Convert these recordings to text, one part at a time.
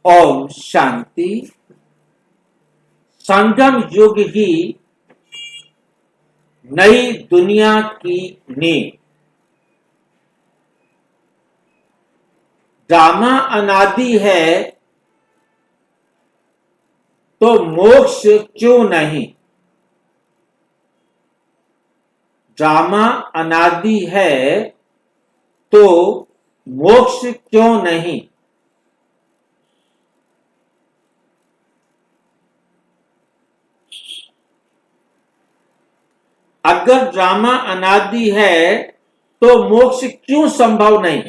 ओम शांति। संगम युग ही नई दुनिया की नींव। ड्रामा अनादि है तो मोक्ष क्यों नहीं? ड्रामा अनादि है तो मोक्ष क्यों नहीं? अगर ड्रामा अनादि है तो मोक्ष क्यों संभव नहीं?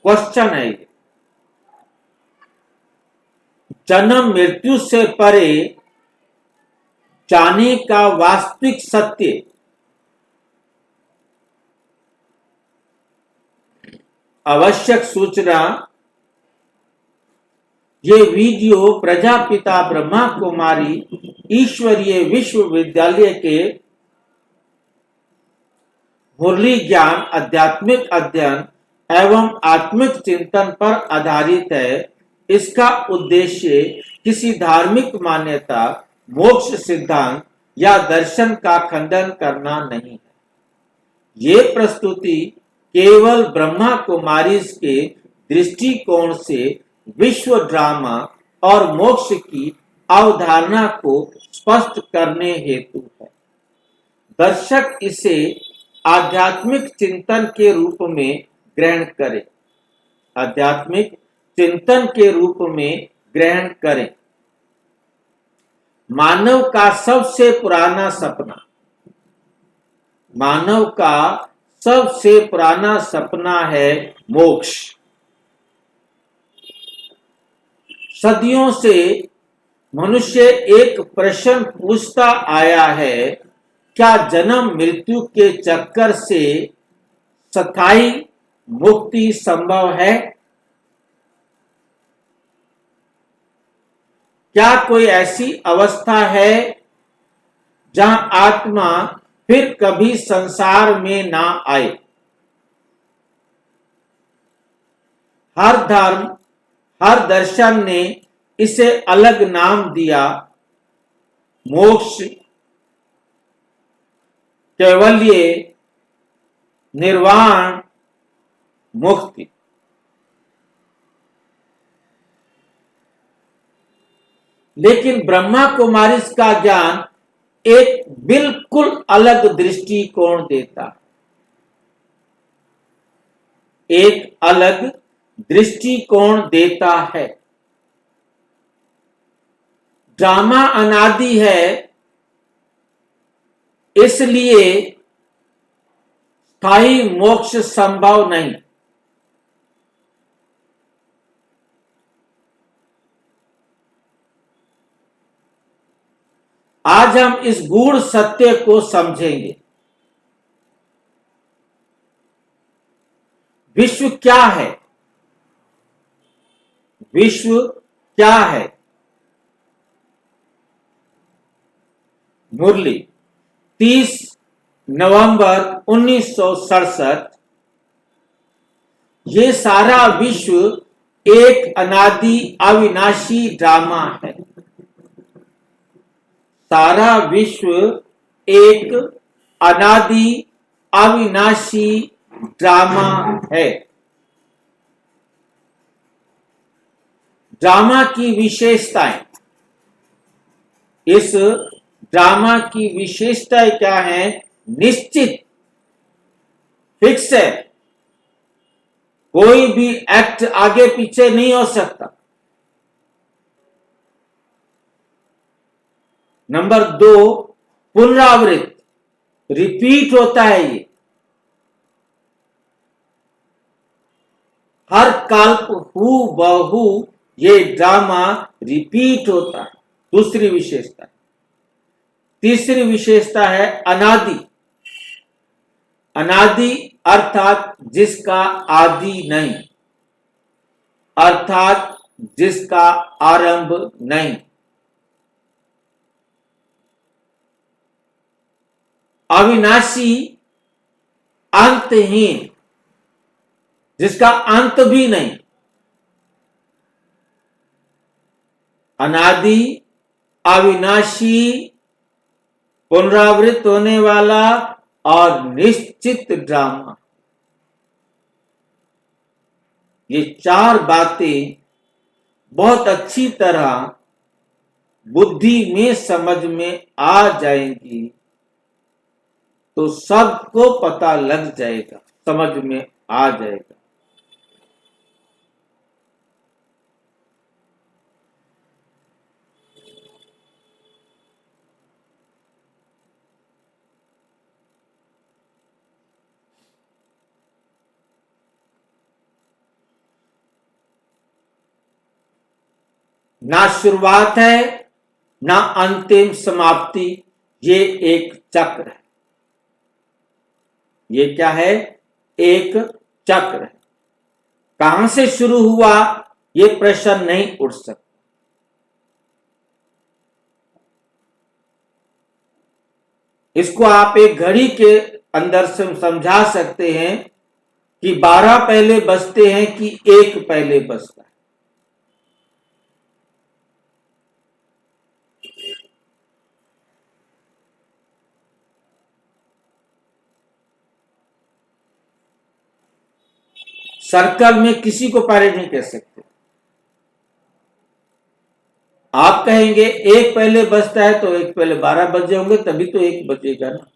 क्वेश्चन है ये। जन्म मृत्यु से परे जाने का वास्तविक सत्य आवश्यक सूचना। ये वीडियो प्रजापिता ब्रह्मा कुमारी ईश्वरीय विश्वविद्यालय के मुरली ज्ञान आध्यात्मिक अध्ययन एवं आत्मिक चिंतन पर आधारित है। इसका उद्देश्य किसी धार्मिक मान्यता, मोक्ष सिद्धांत या दर्शन का खंडन करना नहीं है। ये प्रस्तुति केवल ब्रह्मा कुमारी के दृष्टिकोण से विश्व ड्रामा और मोक्ष की अवधारणा को स्पष्ट करने हेतु है। दर्शक इसे आध्यात्मिक चिंतन के रूप में ग्रहण करें। आध्यात्मिक चिंतन के रूप में ग्रहण करें। मानव का सबसे पुराना सपना, मानव का सबसे पुराना सपना है मोक्ष। सदियों से मनुष्य एक प्रश्न पूछता आया है, क्या जन्म मृत्यु के चक्कर से स्थायी मुक्ति संभव है? क्या कोई ऐसी अवस्था है जहां आत्मा फिर कभी संसार में ना आए? हर धर्म, हर दर्शन ने इसे अलग नाम दिया। मोक्ष, कैवल्य, निर्वाण, मुक्ति। लेकिन ब्रह्मा कुमारी का ज्ञान एक बिल्कुल अलग दृष्टिकोण देता है। एक अलग दृष्टिकोण देता है। ड्रामा अनादि है, इसलिए स्थायी मोक्ष संभव नहीं। आज हम इस गूढ़ सत्य को समझेंगे। विश्व क्या है? विश्व क्या है? मुरली 30 नवंबर 1967। ये सारा विश्व एक अनादि अविनाशी ड्रामा है। सारा विश्व एक अनादि अविनाशी ड्रामा है। ड्रामा की विशेषताएं। इस ड्रामा की विशेषताएं क्या है? निश्चित, फिक्स है। कोई भी एक्ट आगे पीछे नहीं हो सकता। नंबर 2, पुनरावृत्त, रिपीट होता है। ये हर कल्प हू बहू ये ड्रामा रिपीट होता है। दूसरी विशेषता। तीसरी विशेषता है अनादि। अनादि अर्थात जिसका आदि नहीं, अर्थात जिसका आरंभ नहीं। अविनाशी, अंतहीन, जिसका अंत भी नहीं। अनादि, अविनाशी, पुनरावृत्त होने वाला और निश्चित ड्रामा। ये चार बातें बहुत अच्छी तरह बुद्धि में समझ में आ जाएंगी तो सबको पता लग जाएगा, समझ में आ जाएगा। ना शुरुआत है ना अंतिम समाप्ति, ये एक चक्र है। ये क्या है? एक चक्र है। कहां से शुरू हुआ ये प्रश्न नहीं उठ सकता। इसको आप एक घड़ी के अंदर से समझा सकते हैं कि 12 पहले बजते हैं कि 1 पहले बजता है। सर्कल में किसी को पहले नहीं कह सकते। आप कहेंगे 1 पहले बजता है तो 1 पहले 12 बजे होंगे, तभी तो 1 बजेगा ना।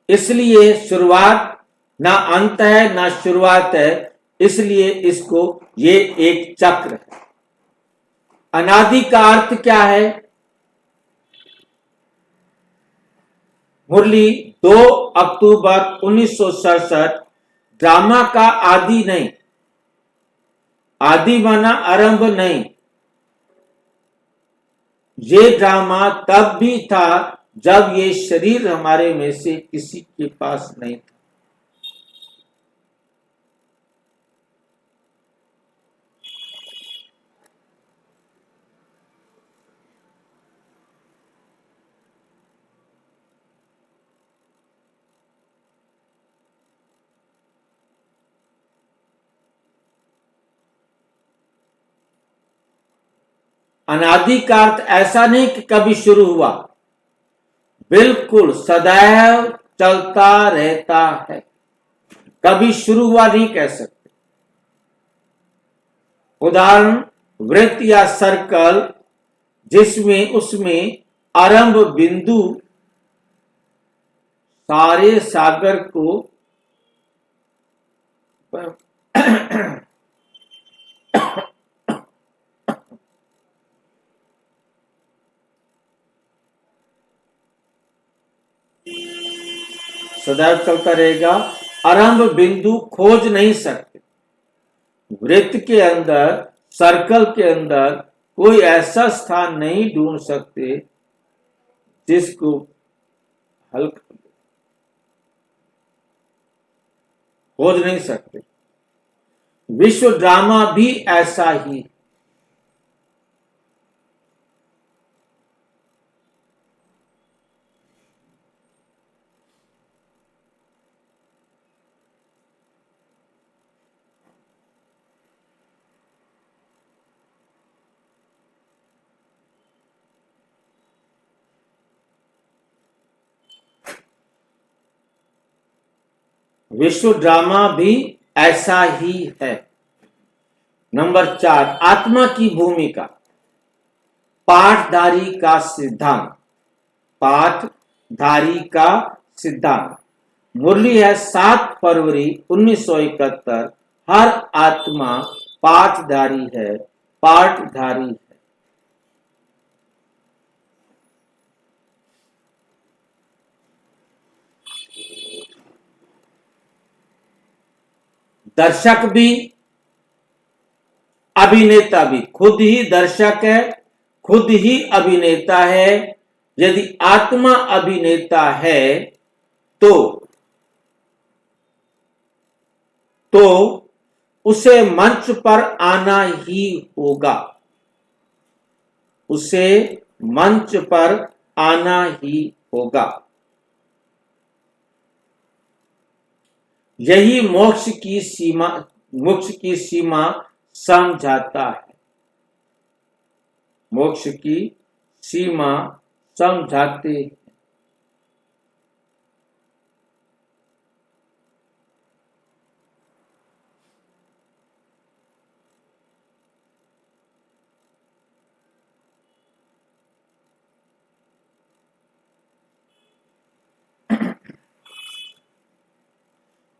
इसलिए शुरुआत ना अंत है ना शुरुआत है, इसलिए इसको ये एक चक्र है। अनादि का अर्थ क्या है? मुरली 2 अक्टूबर 1967, ड्रामा का आदि नहीं, आदि माना आरंभ नहीं। ये ड्रामा तब भी था जब ये शरीर हमारे में से किसी के पास नहीं था। अनादि का अर्थ ऐसा नहीं कि कभी शुरू हुआ, बिल्कुल सदैव चलता रहता है, कभी शुरू हुआ नहीं कह सकते। उदाहरण वृत्त या सर्कल, जिसमें उसमें आरंभ बिंदु सारे सागर को सदैव चलता रहेगा। आरंभ बिंदु खोज नहीं सकते। वृत्त के अंदर, सर्कल के अंदर कोई ऐसा स्थान नहीं ढूंढ सकते जिसको हल खोज नहीं सकते। विश्व ड्रामा भी ऐसा ही। विश्व ड्रामा भी ऐसा ही है। नंबर 4, आत्मा की भूमिका। पाठधारी का सिद्धांत। पाठधारी का सिद्धांत। मुरली है 7 फरवरी 1971। हर आत्मा पाठधारी है, पाठधारी है। दर्शक भी, अभिनेता भी। खुद ही दर्शक है, खुद ही अभिनेता है। यदि आत्मा अभिनेता है तो उसे मंच पर आना ही होगा। उसे मंच पर आना ही होगा। यही मोक्ष की सीमा समझाता है। मोक्ष की सीमा समझाते हैं।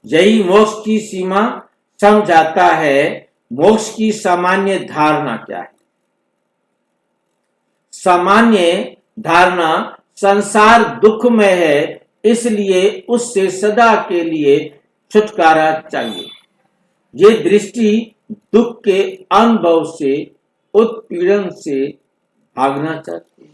यही मोक्ष की सीमा समझाता है। मोक्ष की सामान्य धारणा क्या है? सामान्य धारणा संसार दुख में है, इसलिए उससे सदा के लिए छुटकारा चाहिए। ये दृष्टि दुख के अनुभव से, उत्पीड़न से भागना चाहती है।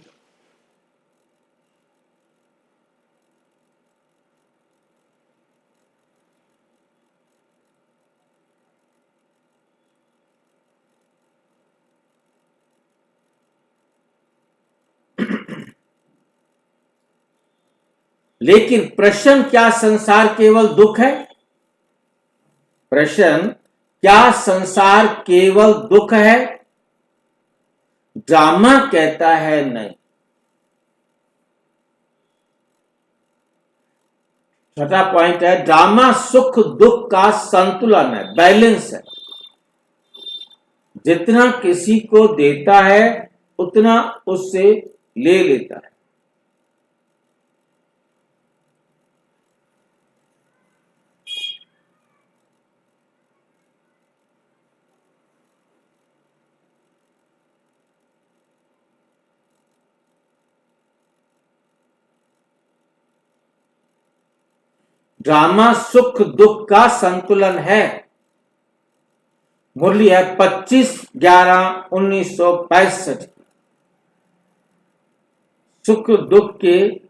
लेकिन प्रश्न, क्या संसार केवल दुख है? प्रश्न, क्या संसार केवल दुख है? ड्रामा कहता है नहीं। छठा पॉइंट है, ड्रामा सुख दुख का संतुलन है, बैलेंस है। जितना किसी को देता है उतना उससे ले लेता है। ड्रामा सुख दुख का संतुलन है। मुरली है 25/11/1965। सुख दुख के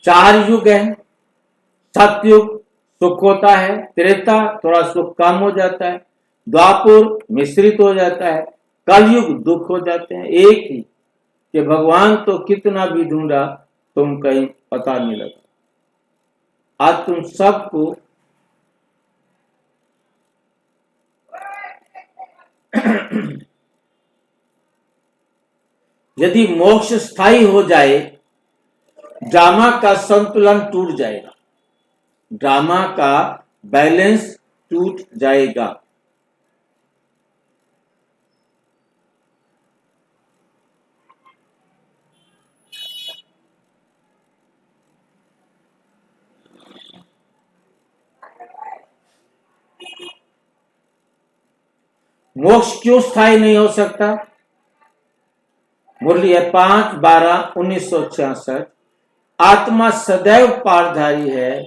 चार युग है। सतयुग सुख होता है, त्रेता थोड़ा सुख कम हो जाता है, द्वापुर मिश्रित हो जाता है, कलयुग दुख हो जाते हैं। एक ही कि भगवान तो कितना भी ढूंढा तुम कहीं पता नहीं लगा। आज तुम सबको यदि मोक्ष स्थायी हो जाए, ड्रामा का संतुलन टूट जाएगा, ड्रामा का बैलेंस टूट जाएगा। मोक्ष क्यों स्थायी नहीं हो सकता? मुरली है 5/12/1966। आत्मा सदैव पारधारी है,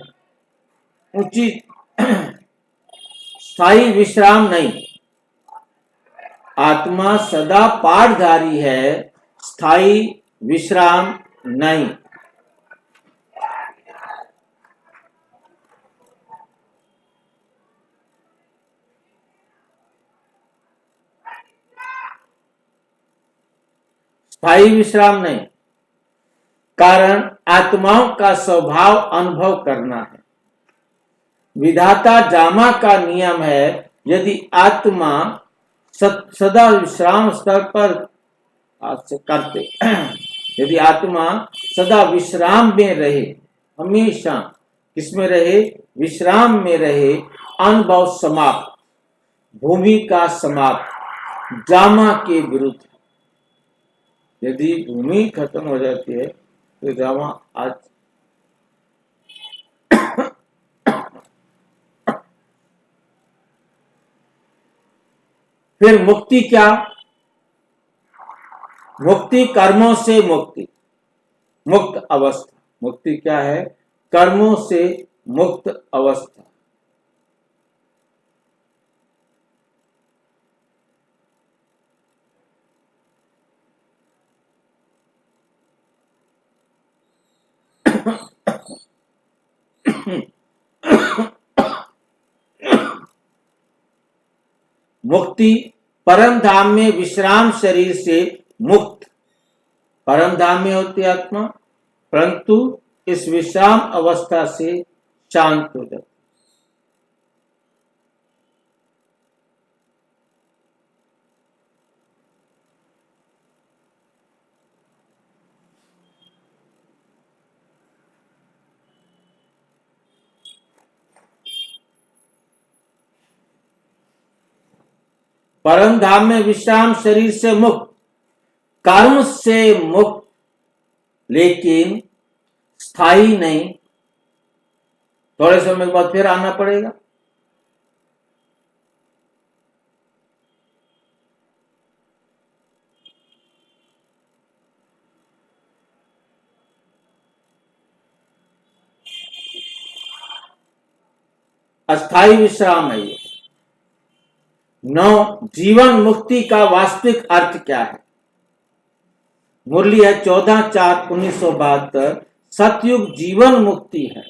उचित स्थायी विश्राम नहीं। आत्मा सदा पारधारी है, स्थायी विश्राम नहीं। स्थायी विश्राम नहीं। कारण आत्माओं का स्वभाव अनुभव करना है। विधाता ड्रामा का नियम है, यदि आत्मा सदा विश्राम स्तर पर करते यदि आत्मा सदा विश्राम में रहे, हमेशा किसमें रहे? विश्राम में रहे, अनुभव समाप्त, भूमिका समाप्त, ड्रामा के विरुद्ध। यदि भूमि खत्म हो जाती है तो ड्रामा आज फिर मुक्ति क्या? मुक्ति कर्मों से मुक्ति, मुक्त अवस्था। मुक्ति क्या है? कर्मों से मुक्त अवस्था। मुक्ति परम धाम में विश्राम शरीर से मुक्त। परम धाम में होती है आत्मा, परंतु इस विश्राम अवस्था से शांत हो जाती। परम धाम में विश्राम शरीर से मुक्त, कर्म से मुक्त, लेकिन स्थायी नहीं। थोड़े समय बाद फिर आना पड़ेगा। अस्थाई विश्राम है ये। 9, जीवन मुक्ति का वास्तविक अर्थ क्या है? मुरली है 14/4/1972। सतयुग जीवन मुक्ति है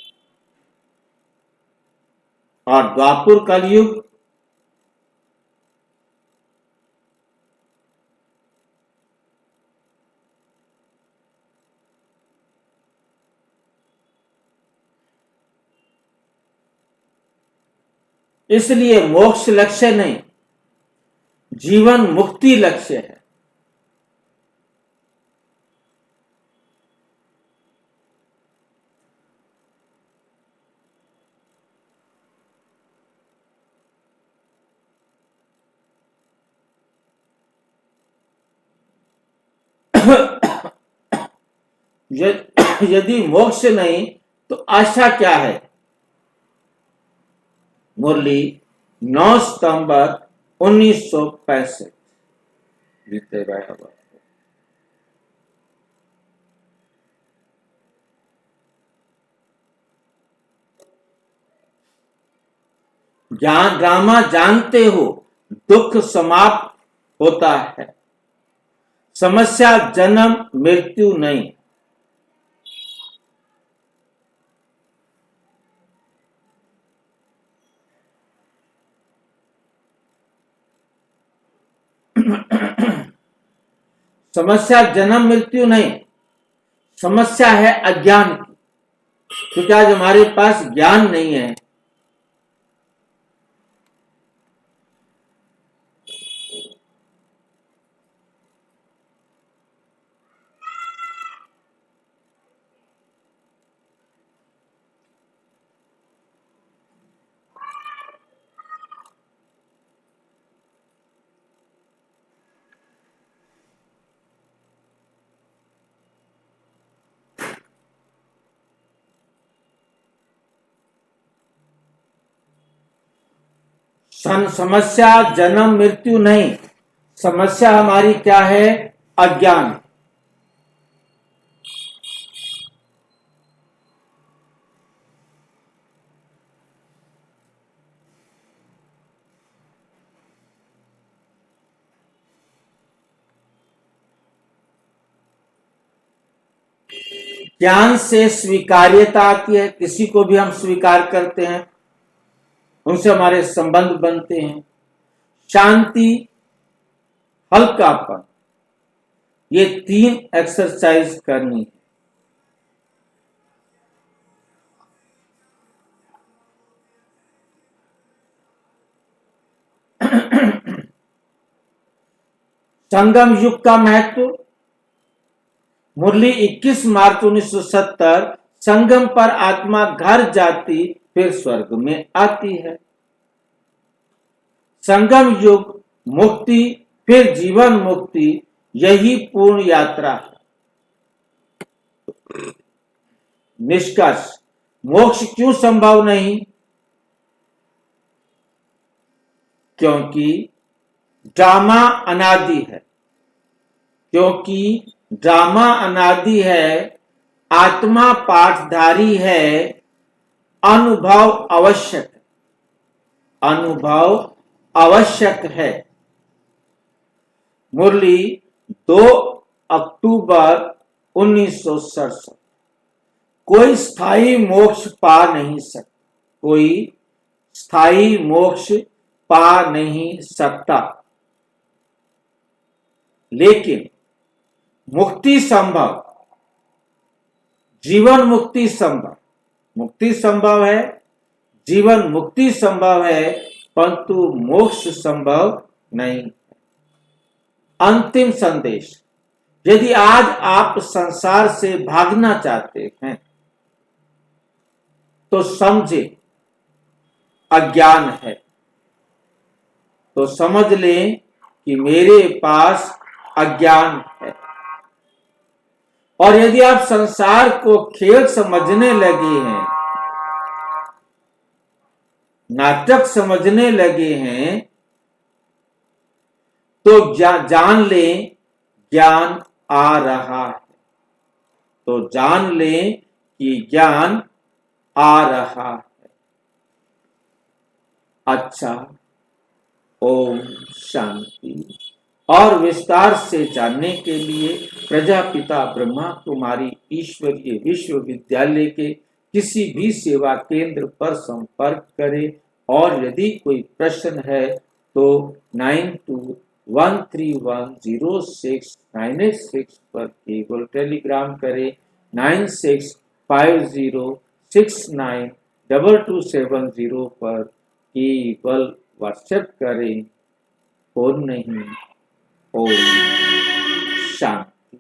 और द्वापुर कलयुग इसलिए मोक्ष लक्ष्य नहीं, जीवन मुक्ति लक्ष्य है। यदि मोक्ष नहीं तो आशा क्या है? मुरली 9 सितंबर 1965। जीते भाई। ज्ञान ड्रामा जानते हो, दुख समाप्त होता है। समस्या जन्म मृत्यु नहीं। समस्या जन्म मृत्यु नहीं, समस्या है अज्ञान की। क्योंकि आज हमारे पास ज्ञान नहीं है। समस्या जन्म मृत्यु नहीं, समस्या हमारी क्या है? अज्ञान। ज्ञान से स्वीकार्यता आती है, किसी को भी हम स्वीकार करते हैं, उनसे हमारे संबंध बनते हैं। शांति, हल्कापन, ये 3 एक्सरसाइज करनी है। संगम युग का महत्व। मुरली 21 मार्च 1970। संगम पर आत्मा घर जाती फिर स्वर्ग में आती है। संगम युग, मुक्ति, फिर जीवन मुक्ति, यही पूर्ण यात्रा है। निष्कर्ष, मोक्ष क्यों संभव नहीं? क्योंकि ड्रामा अनादि है, क्योंकि ड्रामा अनादि है, आत्मा पाठधारी है, अनुभव आवश्यक है, अनुभव आवश्यक है। मुरली 2 अक्टूबर 1967। कोई स्थायी मोक्ष पा नहीं सकता, कोई स्थायी मोक्ष पा नहीं सकता, लेकिन मुक्ति संभव, जीवन मुक्ति संभव, मुक्ति संभव है, जीवन मुक्ति संभव है, परंतु मोक्ष संभव नहीं। अंतिम संदेश, यदि आज आप संसार से भागना चाहते हैं तो समझे अज्ञान है, तो समझ लें कि मेरे पास अज्ञान है। और यदि आप संसार को खेल समझने लगे हैं, नाटक समझने लगे हैं, तो जान लें ज्ञान आ रहा है, तो जान लें कि ज्ञान आ रहा है। अच्छा, ओम शांति। और विस्तार से जानने के लिए प्रजापिता ब्रह्मा कुमारी ईश्वरीय विश्वविद्यालय के किसी भी सेवा केंद्र पर संपर्क करें। और यदि कोई प्रश्न है तो 9213106986 पर केवल टेलीग्राम करें, 9650692270 पर केवल व्हाट्सएप करें, फोन नहीं। ओम शांति।